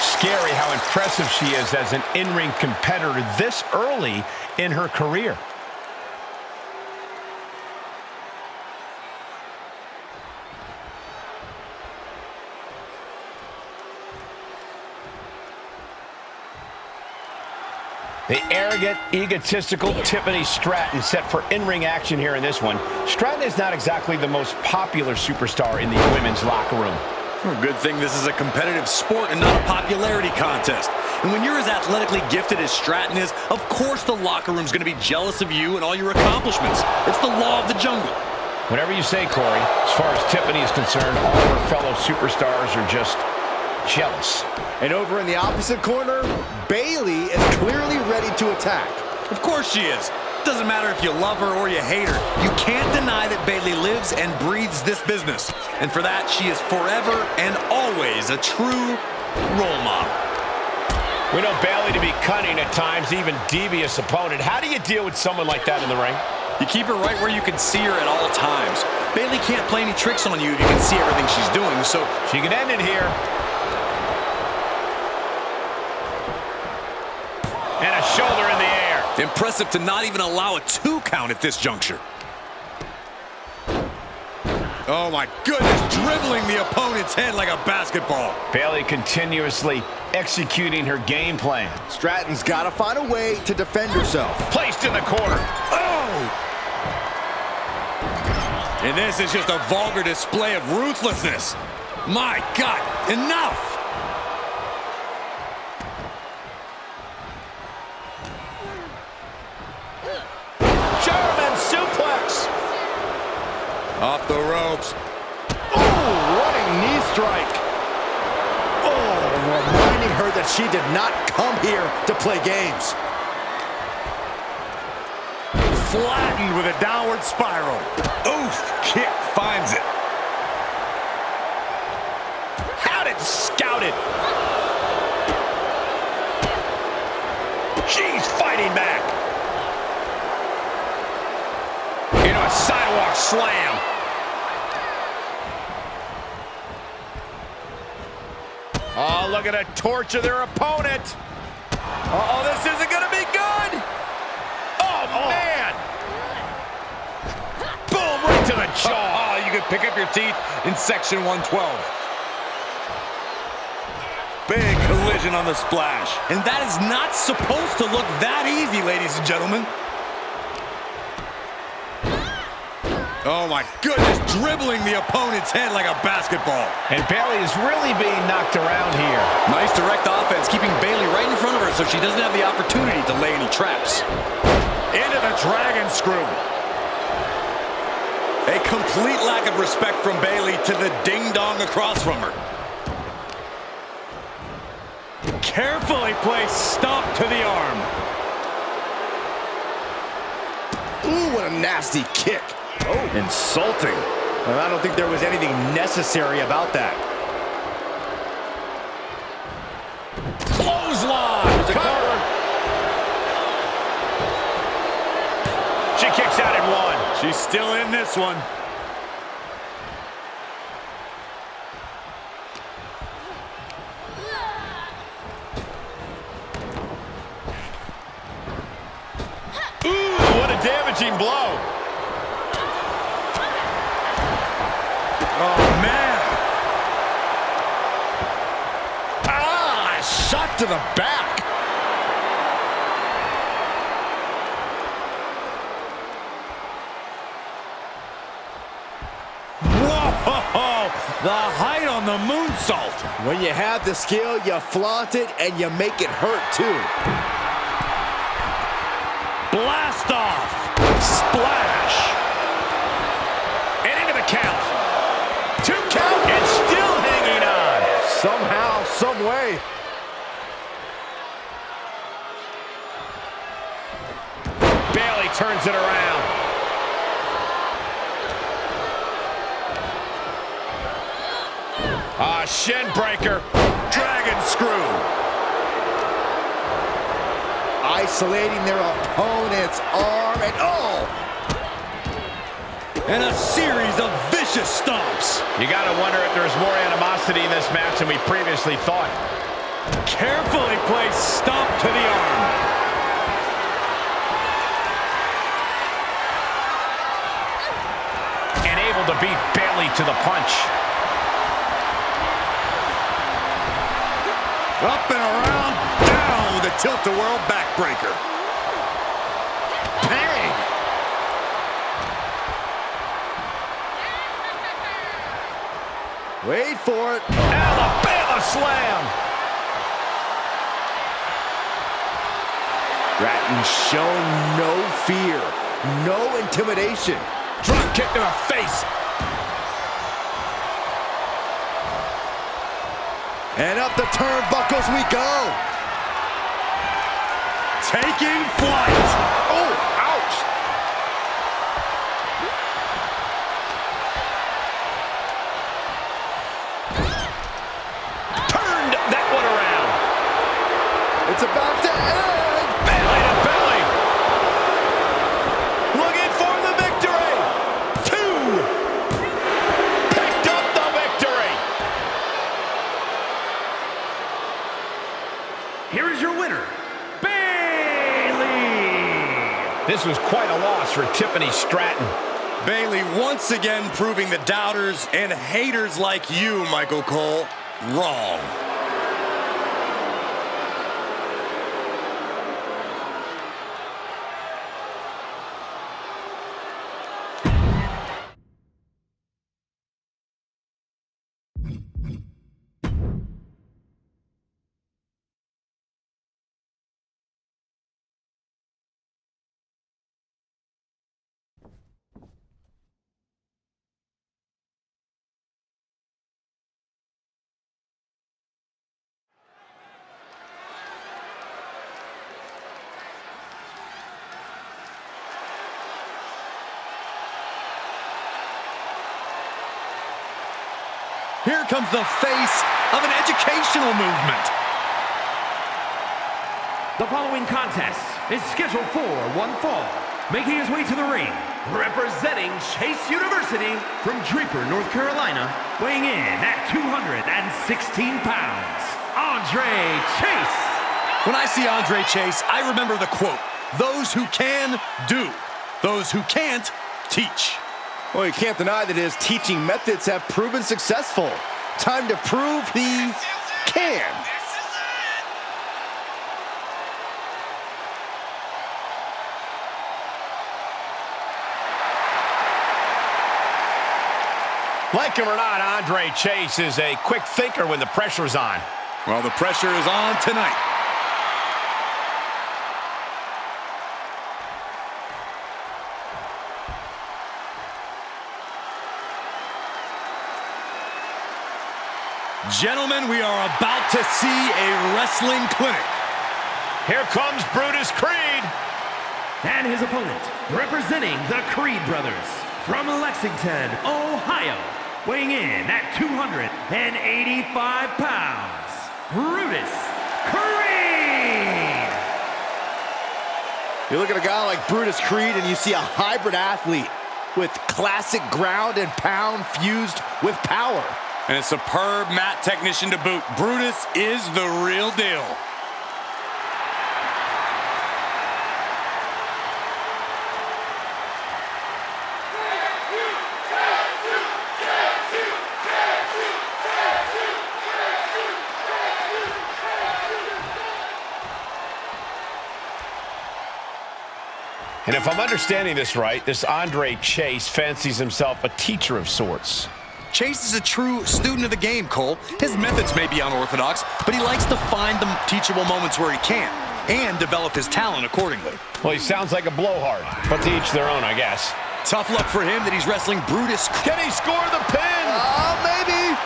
Scary how impressive she is as an in-ring competitor this early in her career. The arrogant, egotistical Tiffany Stratton set for in-ring action here in this one. Stratton is not exactly the most popular superstar in the women's locker room. Well, good thing this is a competitive sport and not a popularity contest. And when you're as athletically gifted as Stratton is, of course the locker room's going to be jealous of you and all your accomplishments. It's the law of the jungle. Whatever you say, Corey, as far as Tiffany is concerned, all of her fellow superstars are just jealous. And over in the opposite corner, Bayley is clearly ready to attack. Of course she is. Doesn't matter if you love her or you hate her. You can't deny that Bayley lives and breathes this business. And for that, she is forever and always a true role model. We know Bayley to be cunning at times, even devious opponent. How do you deal with someone like that in the ring? You keep her right where you can see her at all times. Bayley can't play any tricks on you if you can see everything she's doing, so she can end it here. And a shoulder in the air. Impressive to not even allow a 2 count at this juncture. Oh my goodness, dribbling the opponent's head like a basketball. Bayley continuously executing her game plan. Stratton's got to find a way to defend herself. Placed in the corner. Oh! And this is just a vulgar display of ruthlessness. My God, enough! German suplex. Off the ropes. Oh, running knee strike. Oh, reminding her that she did not come here to play games. Flattened with a downward spiral. Oof, kick finds it. Had it scouted. She's fighting back. Into a sidewalk slam. Oh, look at her torture their opponent. Uh-oh, this isn't going to be good. Oh, man. Boom, right to the jaw. Oh, you could pick up your teeth in section 112. Big collision on the splash. And that is not supposed to look that easy, ladies and gentlemen. Oh my goodness, dribbling the opponent's head like a basketball. And Bayley is really being knocked around here. Nice direct offense, keeping Bayley right in front of her so she doesn't have the opportunity to lay any traps. Into the dragon screw. A complete lack of respect from Bayley to the ding-dong across from her. Carefully placed stomp to the arm. Ooh, what a nasty kick. Oh, insulting. Well, I don't think there was anything necessary about that. Clothesline. Cover. She kicks out at one. She's still in this one. Ooh, what a damaging blow. Oh, man. Ah, shot to the back. Whoa, the height on the moonsault. When you have the skill, you flaunt it and you make it hurt too. Blast off. Splash. And into the count. 2 count. And still hanging on. Somehow, some way. Bayley turns it around. Shin breaker. Dragon screw. Isolating their opponent's arm and oh! And a series of vicious stomps. You got to wonder if there's more animosity in this match than we previously thought. Carefully placed stomp to the arm. And able to beat Bayley to the punch. Up and around, down with a tilt-a-whirl backbreaker. Bang! Wait for it. Alabama slam. Stratton shown no fear, no intimidation. Drop kick to the face. And up the turnbuckles we go. Taking flight. Oh, ouch. Turned that one around. It's about to end. Bayley to belly. Looking for the victory. 2. Picked up the victory. Here is your winner, Bayley. This was quite a loss for Tiffany Stratton. Bayley once again proving the doubters and haters like you, Michael Cole, wrong. Here comes the face of an educational movement. The following contest is scheduled for one fall. Making his way to the ring, representing Chase University from Draper, North Carolina, weighing in at 216 pounds, Andre Chase. When I see Andre Chase, I remember the quote, "Those who can, do. Those who can't, teach." Well, you can't deny that his teaching methods have proven successful. Time to prove he can. Like him or not, Andre Chase is a quick thinker when the pressure's on. Well, the pressure is on tonight. Gentlemen, we are about to see a wrestling clinic. Here comes Brutus Creed. And his opponent, representing the Creed brothers, from Lexington, Ohio, weighing in at 285 pounds, Brutus Creed. You look at a guy like Brutus Creed and you see a hybrid athlete with classic ground and pound fused with power. And a superb mat technician to boot. Brutus is the real deal. And if I'm understanding this right, this Andre Chase fancies himself a teacher of sorts. Chase is a true student of the game, Cole. His methods may be unorthodox, but he likes to find the teachable moments where he can and develop his talent accordingly. Well, he sounds like a blowhard, but to each their own, I guess. Tough luck for him that he's wrestling Brutus. Can he score the pin? Maybe.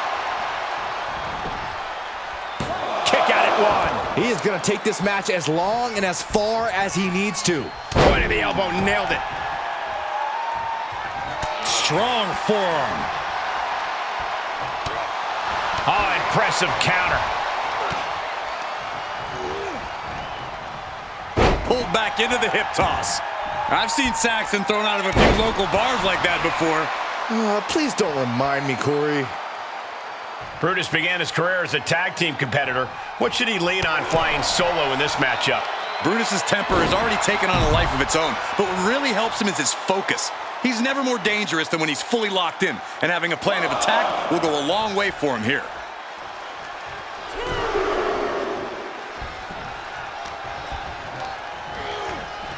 Kick out at one. He is going to take this match as long and as far as he needs to. Point of the elbow, nailed it. Strong forearm. Oh, impressive counter. Pulled back into the hip toss. I've seen Saxton thrown out of a few local bars like that before. Please don't remind me, Corey. Brutus began his career as a tag team competitor. What should he lean on flying solo in this matchup? Brutus's temper has already taken on a life of its own, but what really helps him is his focus. He's never more dangerous than when he's fully locked in, and having a plan of attack will go a long way for him here.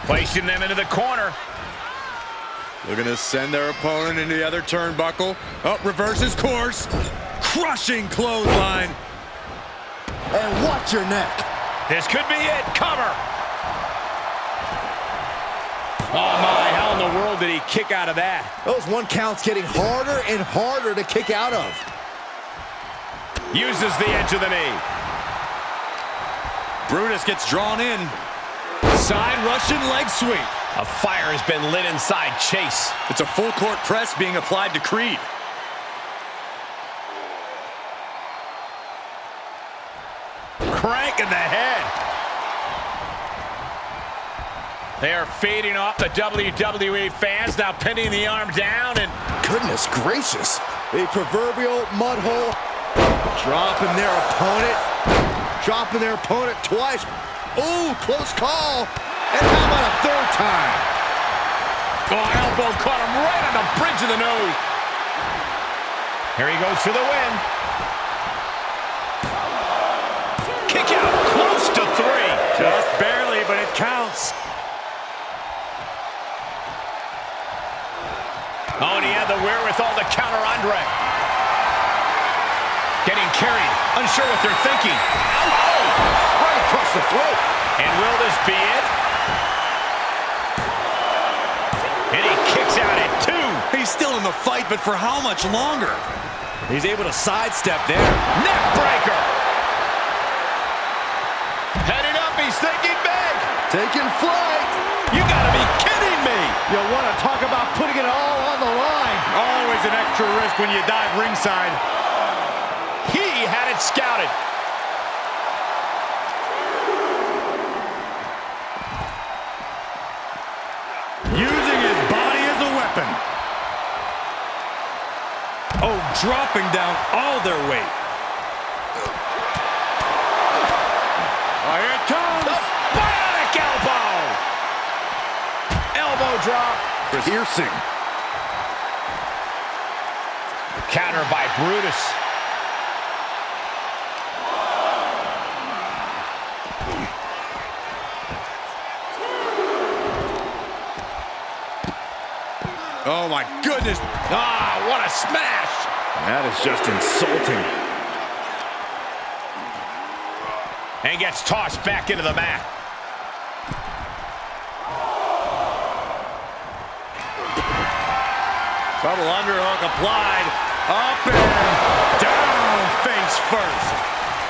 Placing them into the corner. Looking to send their opponent into the other turnbuckle. Oh, reverses course. Crushing clothesline. And watch your neck. This could be it. Cover. Oh, my. How in the world did he kick out of that? Those one counts getting harder and harder to kick out of. Uses the edge of the knee. Brutus gets drawn in. Side Russian leg sweep. A fire has been lit inside Chase. It's a full court press being applied to Creed. Crank in the head. They are feeding off the WWE fans, now pinning the arm down, and goodness gracious. A proverbial mud hole. Dropping their opponent. Dropping their opponent twice. Ooh, close call. And how about a third time? Oh, elbow caught him right on the bridge of the nose. Here he goes for the win. Kick out, close to 3. Just barely, but it counts. Oh, and he had the wherewithal to counter Andre. Getting carried, unsure what they're thinking. Oh, Right across the throat. and will this be it? And he kicks out at 2. He's still in the fight, but for how much longer? He's able to sidestep there. Neck breaker. Heading up, he's thinking big. Taking flight. You gotta be kidding me. You want to talk about putting it all on the line. Always an extra risk when you dive ringside. He had it scouted. Using his body as a weapon. Oh, dropping down all their weight. Oh, here it comes. The bionic elbow. Elbow drop. Piercing. Counter by Brutus. Oh, my goodness. Ah, what a smash. That is just insulting. And gets tossed back into the mat. Double underhook applied. Up and down face first.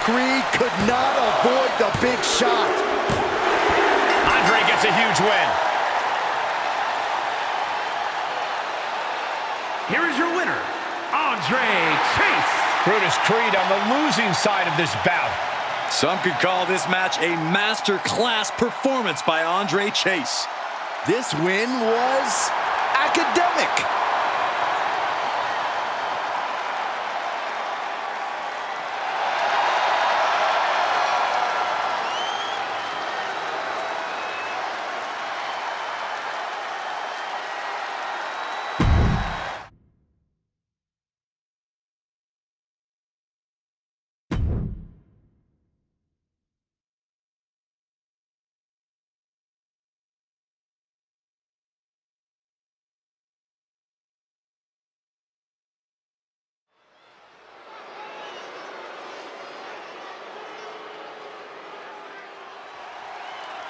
Creed could not avoid the big shot. Andre gets a huge win. Here is your winner, Andre Chase. Brutus Creed on the losing side of this bout. Some could call this match a master-class performance by Andre Chase. This win was academic.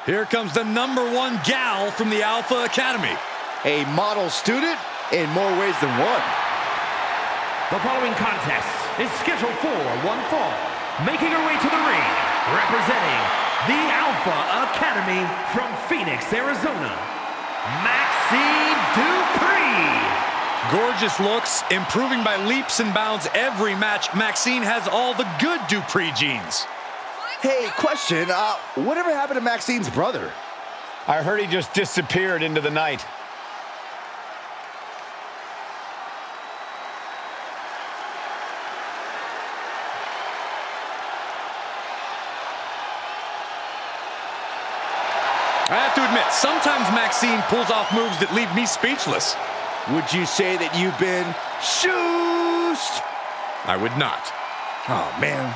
Here comes the #1 gal from the Alpha Academy. A model student in more ways than one. The following contest is scheduled for one fall. Making her way to the ring, representing the Alpha Academy from Phoenix, Arizona, Maxine Dupree. Gorgeous looks, improving by leaps and bounds every match. Maxine has all the good Dupree genes. Hey, question. Whatever happened to Maxine's brother? I heard he just disappeared into the night. I have to admit, sometimes Maxine pulls off moves that leave me speechless. Would you say that you've been shoosed? I would not. Oh, man.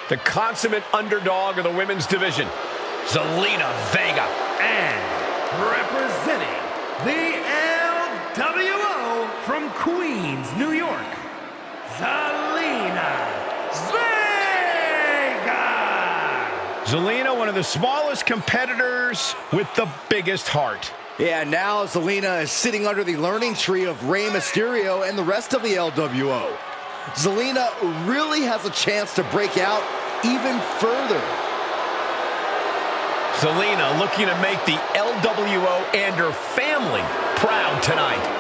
The consummate underdog of the women's division, Zelina Vega. And representing the LWO from Queens, New York, Zelina Vega. Zelina, one of the smallest competitors with the biggest heart. Yeah, now Zelina is sitting under the learning tree of Rey Mysterio and the rest of the LWO. Zelina really has a chance to break out even further. Zelina looking to make the LWO and her family proud tonight.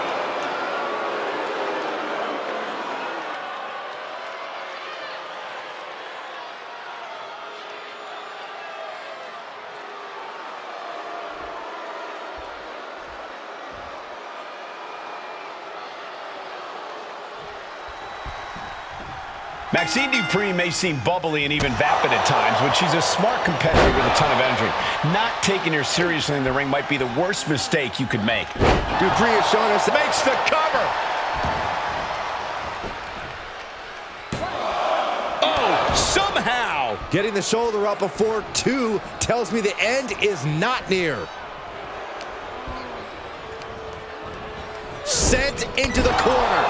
Maxine Dupree may seem bubbly and even vapid at times, but she's a smart competitor with a ton of energy. Not taking her seriously in the ring might be the worst mistake you could make. Dupree has shown us Makes the cover. Oh, somehow. getting the shoulder up before 2 tells me the end is not near. Sent into the corner.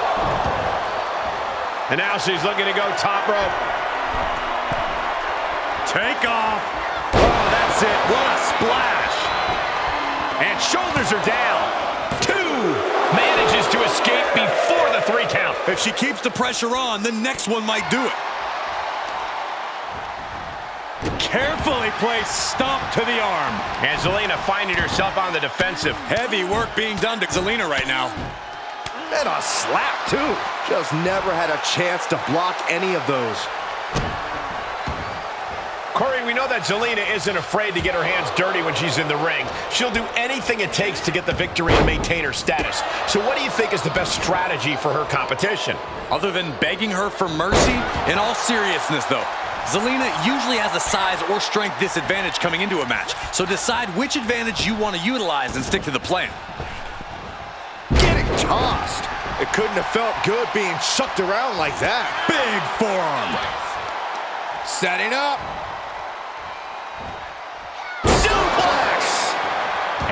And now she's looking to go top rope. Take off. Oh, that's it. What a splash. And shoulders are down. 2. Manages to escape before the 3 count. If she keeps the pressure on, the next one might do it. Carefully placed stomp to the arm. And Zelina finding herself on the defensive. Heavy work being done to Zelina right now. And a slap, too. Just never had a chance to block any of those. Corey, we know that Zelina isn't afraid to get her hands dirty when she's in the ring. She'll do anything it takes to get the victory and maintain her status. So what do you think is the best strategy for her competition? Other than begging her for mercy, in all seriousness, though, Zelina usually has a size or strength disadvantage coming into a match. So decide which advantage you want to utilize and stick to the plan. Getting tossed. It couldn't have felt good being chucked around like that. Big forearm. Setting up. Suplex!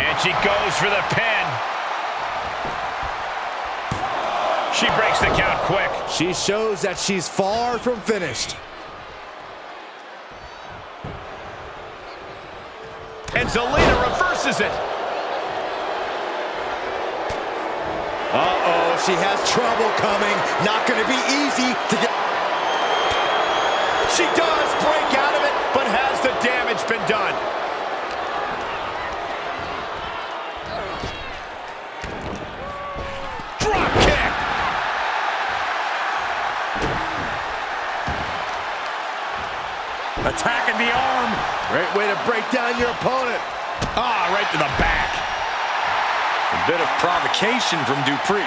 And she goes for the pin. She breaks the count quick. She shows that she's far from finished. And Zelina reverses it. Uh-oh, she has trouble coming. Not going to be easy to get. She does break out of it, but has the damage been done? Drop kick. Attacking the arm. Great way to break down your opponent. Ah, right to the back. A bit of provocation from Dupree.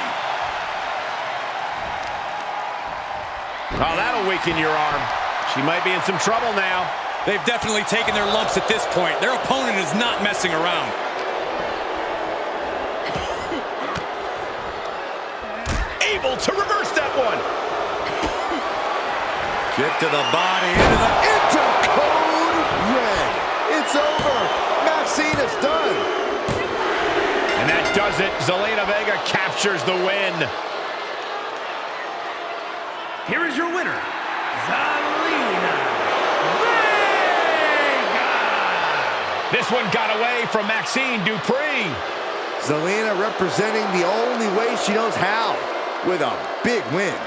Oh, that'll weaken your arm. She might be in some trouble now. They've definitely taken their lumps at this point. Their opponent is not messing around. Able to reverse that one. Kick to the body, Into code red. It's over. Maxine is done. And that does it. Zelina Vega captures the win. Here is your winner, Zelina Vega. This one got away from Maxine Dupree. Zelina representing the only way she knows how, with a big win.